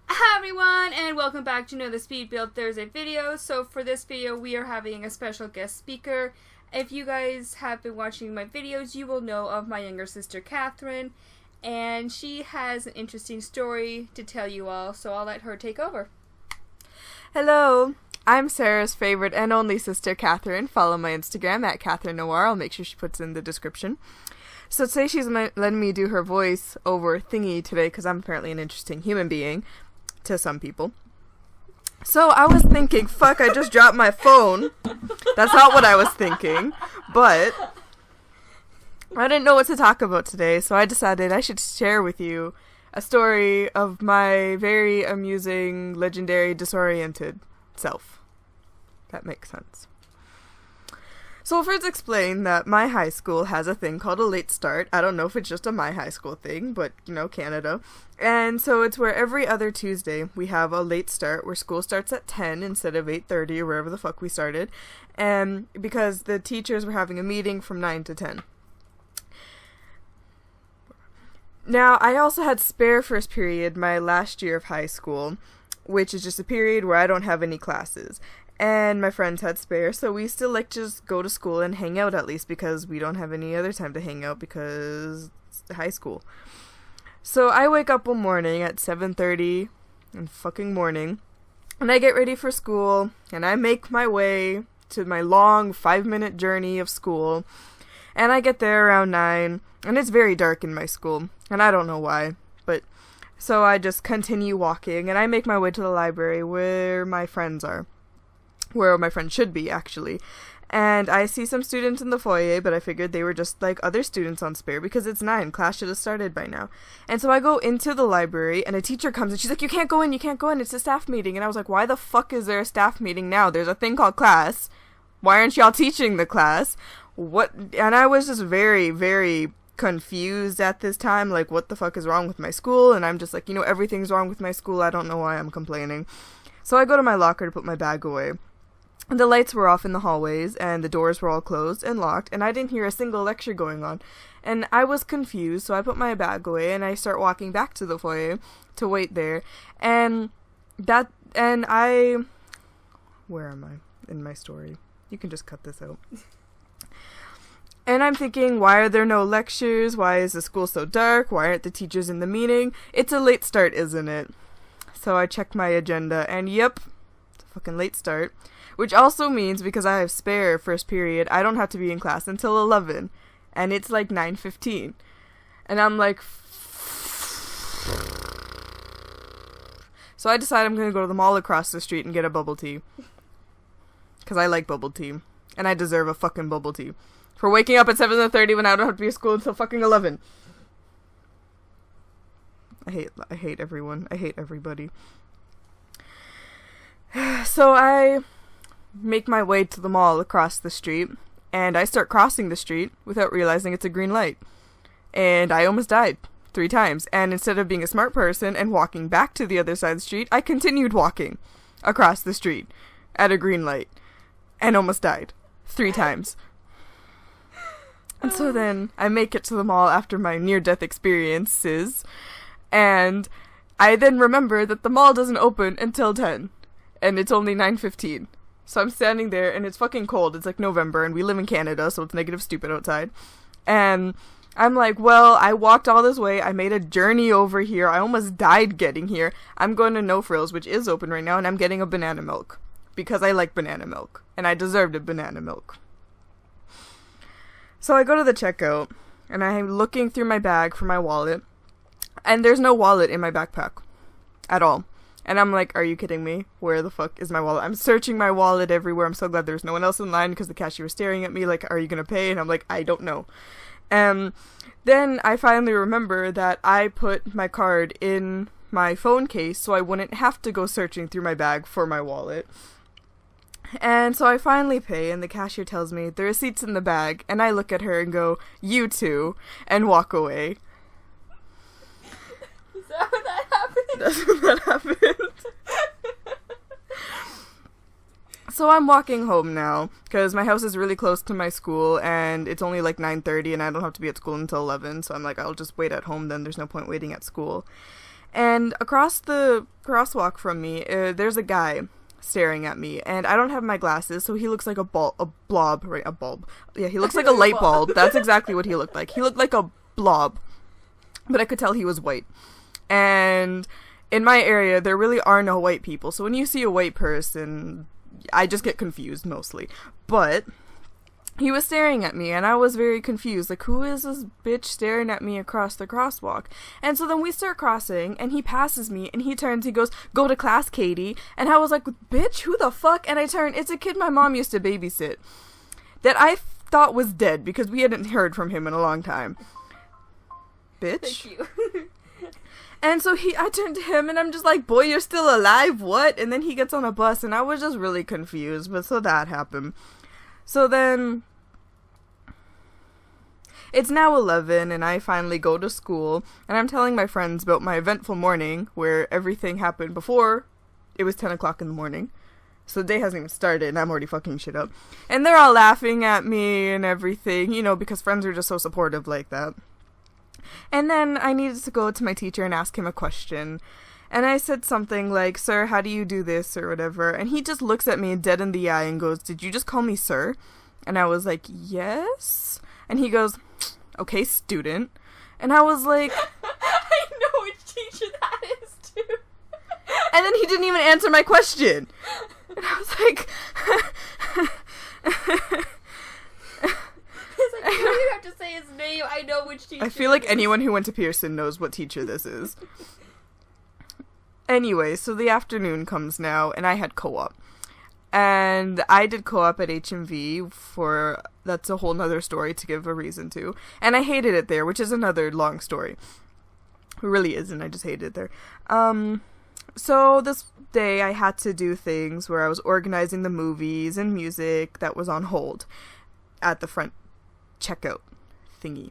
Hi everyone, and welcome back to another Speed Build Thursday video. So for this video, we are having a special guest speaker. If you guys have been watching my videos, you will know of my younger sister, Katheryne, and she has an interesting story to tell you all, so I'll let her take over. Hello, I'm Sarah's favorite and only sister, Katheryne. Follow my Instagram at Katheryne Noir. I'll make sure she puts in the description. So today she's letting me do her voice over thingy today because I'm apparently an interesting human being to some people. So I was thinking, fuck, I just dropped my phone. That's not what I was thinking, but I didn't know what to talk about today, so I decided I should share with you a story of my very amusing, legendary, disoriented self. That makes sense. So I'll first explain that my high school has a thing called a late start. I don't know if it's just a my high school thing, but, you know, Canada. And so it's where every other Tuesday we have a late start where school starts at 10 instead of 8:30 or wherever the fuck we started. And because the teachers were having a meeting from 9 to 10. Now, I also had spare first period my last year of high school, which is just a period where I don't have any classes. And my friends had spare, so we still like just go to school and hang out at least because we don't have any other time to hang out because it's high school. So I wake up one morning at 7:30 in fucking morning, and I get ready for school, and I make my way to my long 5-minute journey of school, and I get there around 9, and it's very dark in my school, and I don't know why, but so I just continue walking, and I make my way to the library where my friends are. Where my friends should be, actually. And I see some students in the foyer, but I figured they were just like other students on spare because it's 9. Class should have started by now. And so I go into the library, and a teacher comes, and she's like, you can't go in, it's a staff meeting. And I was like, why the fuck is there a staff meeting now? There's a thing called class. Why aren't y'all teaching the class? What? And I was just very, very confused at this time, like, what the fuck is wrong with my school? And I'm just like, you know, everything's wrong with my school. I don't know why I'm complaining. So I go to my locker to put my bag away. And the lights were off in the hallways, and the doors were all closed and locked, and I didn't hear a single lecture going on. And I was confused, so I put my bag away, and I start walking back to the foyer to wait there. Where am I in my story? You can just cut this out. And I'm thinking, why are there no lectures? Why is the school so dark? Why aren't the teachers in the meeting? It's a late start, isn't it? So I checked my agenda, and yep, it's a fucking late start. Which also means, because I have spare first period, I don't have to be in class until 11. And it's like 9:15. And I'm like... So I decide I'm going to go to the mall across the street and get a bubble tea. Because I like bubble tea. And I deserve a fucking bubble tea. For waking up at 7:30 when I don't have to be at school until fucking 11. I hate everyone. I hate everybody. So I make my way to the mall across the street, and I start crossing the street without realizing it's a green light. And I almost died 3 times, and instead of being a smart person and walking back to the other side of the street, I continued walking across the street at a green light, and almost died 3 times. And so then I make it to the mall after my near-death experiences, and I then remember that the mall doesn't open until 10, and it's only 9:15. So I'm standing there, and it's fucking cold. It's like November, and we live in Canada, so it's negative stupid outside. And I'm like, well, I walked all this way. I made a journey over here. I almost died getting here. I'm going to No Frills, which is open right now, and I'm getting a banana milk. Because I like banana milk. And I deserved a banana milk. So I go to the checkout, and I'm looking through my bag for my wallet. And there's no wallet in my backpack. At all. And I'm like, are you kidding me? Where the fuck is my wallet? I'm searching my wallet everywhere. I'm so glad there's no one else in line because the cashier was staring at me like, are you going to pay? And I'm like, I don't know. Then I finally remember that I put my card in my phone case so I wouldn't have to go searching through my bag for my wallet. And so I finally pay, and the cashier tells me, the receipt's in the bag, and I look at her and go, you too, and walk away. Is that how that happened? That's what that happened. So I'm walking home now, because my house is really close to my school, and it's only like 9:30, and I don't have to be at school until 11, so I'm like, I'll just wait at home then, there's no point waiting at school. And across the crosswalk from me, there's a guy staring at me, and I don't have my glasses, so he looks like a blob, right, a bulb. Yeah, he looks like a light bulb. That's exactly what he looked like. He looked like a blob, but I could tell he was white. And in my area, there really are no white people, so when you see a white person, I just get confused mostly. But he was staring at me, and I was very confused. Like, who is this bitch staring at me across the crosswalk? And so then we start crossing, and he passes me, and he turns, he goes, "Go to class, Katie." And I was like, bitch, who the fuck? And I turn, it's a kid my mom used to babysit that I thought was dead because we hadn't heard from him in a long time. Bitch. Thank you. And so I turned to him, and I'm just like, boy, you're still alive, what? And then he gets on a bus, and I was just really confused, but so that happened. So then, it's now 11, and I finally go to school, and I'm telling my friends about my eventful morning, where everything happened before it was 10 o'clock in the morning. So the day hasn't even started, and I'm already fucking shit up. And they're all laughing at me and everything, you know, because friends are just so supportive like that. And then I needed to go to my teacher and ask him a question. And I said something like, "Sir, how do you do this?" or whatever. And he just looks at me dead in the eye and goes, "Did you just call me sir?" And I was like, "Yes." And he goes, "Okay, student." And I was like, I know which teacher that is, too. And then he didn't even answer my question. And I was like, It's like, you don't even have to say his name. I know which teacher. I feel like anyone who went to Pearson knows what teacher this is. Anyway, so the afternoon comes now, and I had co-op. And I did co-op at HMV that's a whole nother story to give a reason to. And I hated it there, which is another long story. It really isn't, I just hated it there. So this day I had to do things where I was organizing the movies and music that was on hold at the front checkout thingy.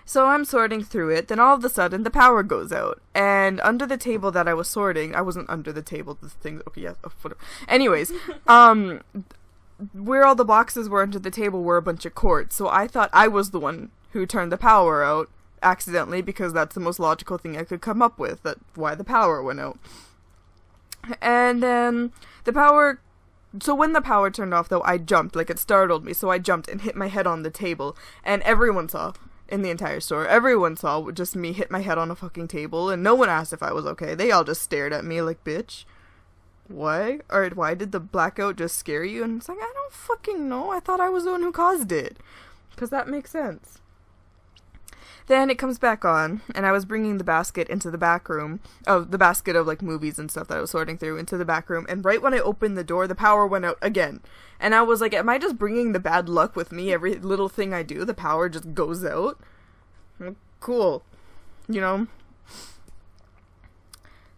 So I'm sorting through it, then all of a sudden the power goes out, and under the table that I was sorting, I wasn't under the table, the thing, okay, yeah, whatever. Anyways, where all the boxes were under the table were a bunch of cords, so I thought I was the one who turned the power out accidentally, because that's the most logical thing I could come up with, why the power went out. And then so when the power turned off, though, I jumped, like, it startled me, so I jumped and hit my head on the table, and everyone saw, in the entire store, everyone saw just me hit my head on a fucking table, and no one asked if I was okay. They all just stared at me like, bitch, why? Or why did the blackout just scare you? And it's like, I don't fucking know, I thought I was the one who caused it, because that makes sense. Then it comes back on, and I was bringing the basket into the back room, the basket of, like, movies and stuff that I was sorting through into the back room, and right when I opened the door, the power went out again. And I was like, am I just bringing the bad luck with me? Every little thing I do, the power just goes out? Cool. You know?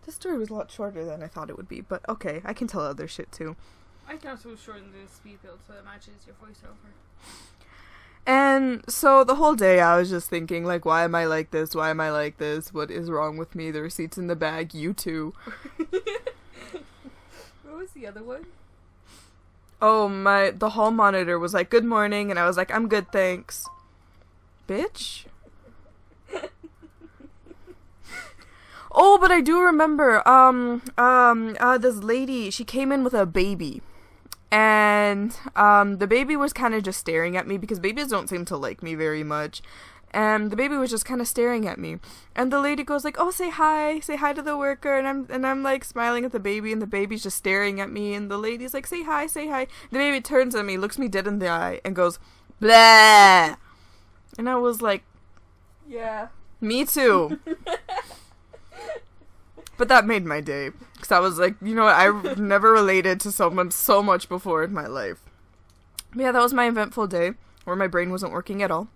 This story was a lot shorter than I thought it would be, but okay, I can tell other shit too. I can also shorten the speed build so it matches your voiceover. And so the whole day I was just thinking, like, why am I like this? Why am I like this? What is wrong with me? The receipt's in the bag. You too. What was the other one? Oh, the hall monitor was like, "Good morning," and I was like, "I'm good, thanks." Bitch. Oh, but I do remember, this lady, she came in with a baby. And, the baby was kind of just staring at me, because babies don't seem to like me very much. And the baby was just kind of staring at me. And the lady goes like, "Oh, say hi to the worker." And I'm like smiling at the baby, and the baby's just staring at me. And the lady's like, say hi. The baby turns at me, looks me dead in the eye, and goes, "Blah." And I was like, yeah. Me too. But that made my day. Because I was like, you know what, I've never related to someone so much before in my life. But yeah, that was my eventful day, where my brain wasn't working at all.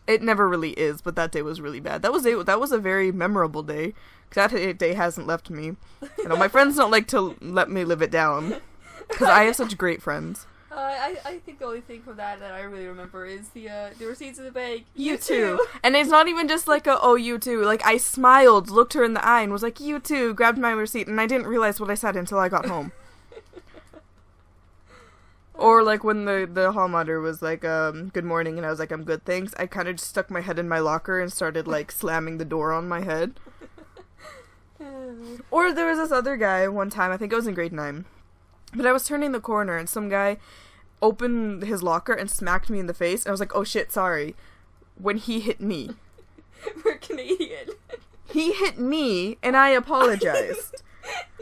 It never really is, but that day was really bad. That was a very memorable day. Because that day hasn't left me. You know, my friends don't like to let me live it down. Because I have such great friends. I think the only thing from that I really remember is the receipts in the bag. You too. And it's not even just like oh, you too. Like, I smiled, looked her in the eye, and was like, "You too," grabbed my receipt, and I didn't realize what I said until I got home. Or, like, when the hall monitor was like, good morning, and I was like, I'm good, thanks, I kind of just stuck my head in my locker and started, like, slamming the door on my head. Or there was this other guy one time, I think I was in grade 9, but I was turning the corner, and some guy opened his locker and smacked me in the face, and I was like, oh shit, sorry, when he hit me. We're Canadian. He hit me, and I apologized.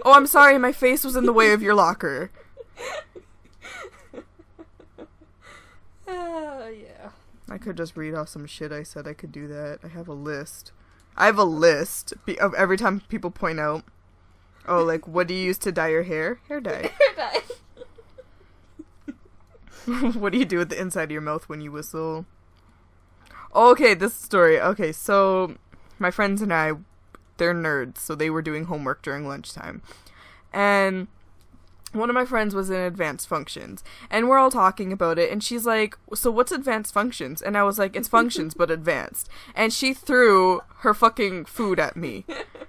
Oh, I'm sorry, my face was in the way of your locker. Yeah. I could just read off some shit I said. I could do that. I have a list. I have a list of every time people point out, oh, like, what do you use to dye your hair? Hair dye. Hair dye. What do you do with the inside of your mouth when you whistle? Oh, okay, this story. Okay, so my friends and I, they're nerds, so they were doing homework during lunchtime. And one of my friends was in advanced functions, and we're all talking about it, and she's like, so what's advanced functions? And I was like, it's functions, but advanced. And she threw her fucking food at me.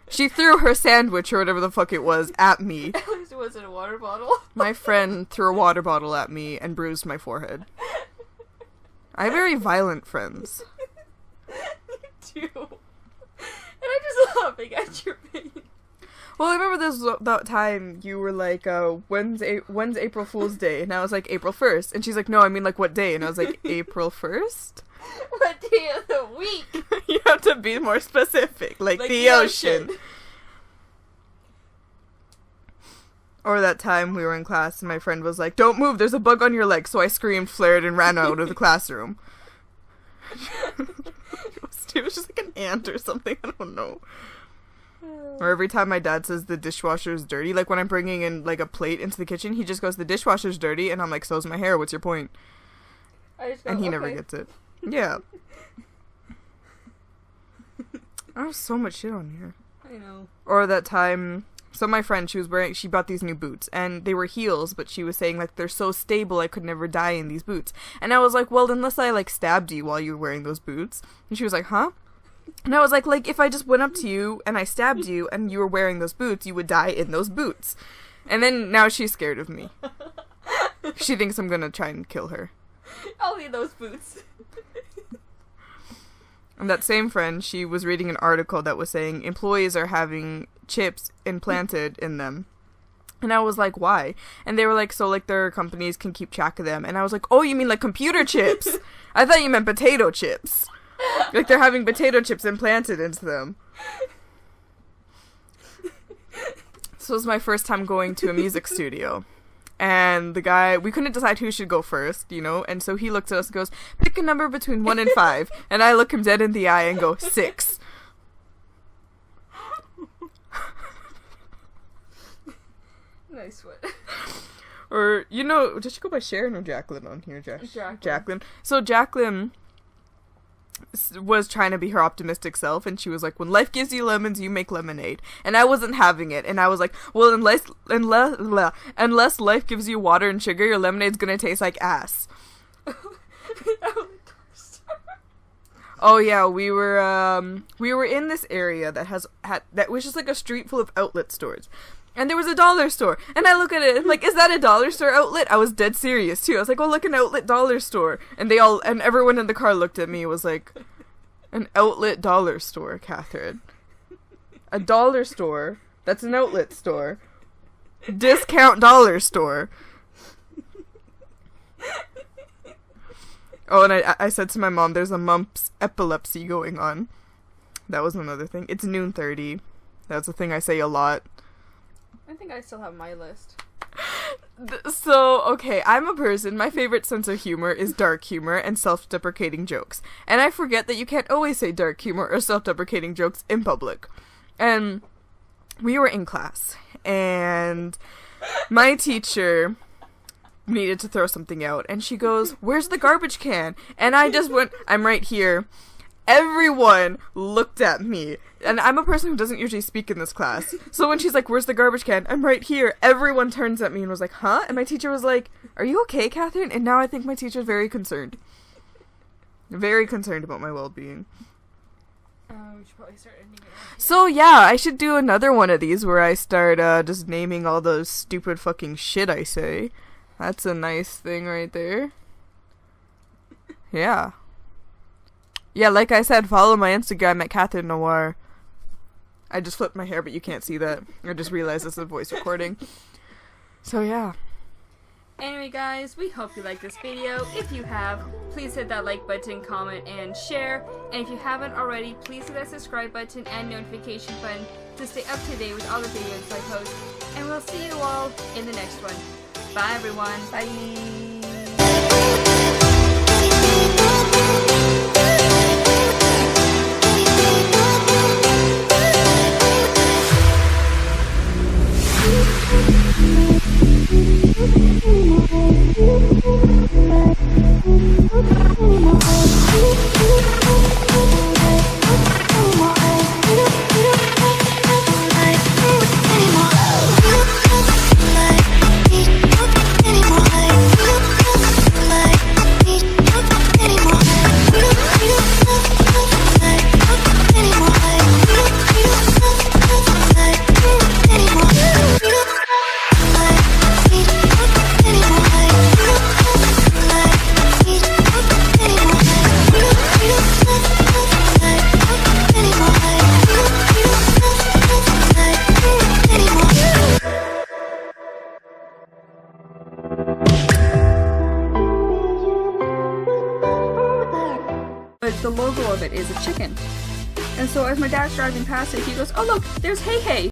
She threw her sandwich, or whatever the fuck it was, at me. At least it wasn't a water bottle. My friend threw a water bottle at me and bruised my forehead. I have very violent friends. You do. And I'm just laughing at your pain. Well, I remember that time you were like, when's April Fool's Day? And I was like, April 1st. And she's like, no, I mean, like, what day? And I was like, April 1st? What day of the week? You have to be more specific. Like the ocean. Or that time we were in class and my friend was like, don't move, there's a bug on your leg. So I screamed, flared, and ran out of the classroom. It was just like an ant or something. I don't know. Or every time my dad says the dishwasher's dirty, like when I'm bringing in like a plate into the kitchen, he just goes, the dishwasher's dirty, and I'm like, so's my hair, what's your point? And he never gets it. Yeah. I have so much shit on here. I know. Or that time, so my friend, she bought these new boots, and they were heels, but she was saying like, they're so stable, I could never die in these boots. And I was like, well, unless I like stabbed you while you were wearing those boots. And she was like, huh? And I was like, if I just went up to you and I stabbed you and you were wearing those boots, you would die in those boots. And then now she's scared of me. She thinks I'm gonna try and kill her. Only those boots. And that same friend, she was reading an article that was saying employees are having chips implanted in them. And I was like, why? And they were like, so like their companies can keep track of them. And I was like, oh, you mean like computer chips? I thought you meant potato chips. Like they're having potato chips implanted into them. This was my first time going to a music studio. And the guy, we couldn't decide who should go first, you know? And so he looks at us and goes, pick a number between 1 and 5. And I look him dead in the eye and go, 6. Nice one. Or, you know, did she go by Sharon or Jacqueline on here? Jacqueline. Jacqueline. So Jacqueline was trying to be her optimistic self, and she was like, when life gives you lemons, you make lemonade. And I wasn't having it, and I was like, well, unless life gives you water and sugar, your lemonade's gonna taste like ass. Oh yeah, we were in this area that was just like a street full of outlet stores. And there was a dollar store. And I look at it, I'm like, is that a dollar store outlet? I was dead serious, too. I was like, oh, look, an outlet dollar store. And everyone in the car looked at me and was like, an outlet dollar store, Katheryne. A dollar store? That's an outlet store. Discount dollar store. Oh, and I said to my mom, there's a mumps epilepsy going on. That was another thing. It's noon 30. That's a thing I say a lot. I think I still have my list. So, okay, I'm a person, my favorite sense of humor is dark humor and self-deprecating jokes. And I forget that you can't always say dark humor or self-deprecating jokes in public. And we were in class, and my teacher needed to throw something out, and she goes, where's the garbage can? And I just went, I'm right here. Everyone looked at me, and I'm a person who doesn't usually speak in this class. So when she's like, where's the garbage can? I'm right here. Everyone turns at me and was like, huh? And my teacher was like, are you okay, Katheryne? And now I think my teacher's very concerned. Very concerned about my well-being. We should probably start ending it. So yeah, I should do another one of these where I start just naming all those stupid fucking shit I say. That's a nice thing right there. Yeah. Yeah, like I said, follow my Instagram at Katheryne. I just flipped my hair, but you can't see that. I just realized it's a voice recording. So yeah. Anyway guys, we hope you liked this video. If you have, please hit that like button, comment, and share. And if you haven't already, please hit that subscribe button and notification button to stay up to date with all the videos I post. And we'll see you all in the next one. Bye everyone. Bye. But the logo of it is a chicken. And so as my dad's driving past it, he goes, "Oh look, there's Hey Hey."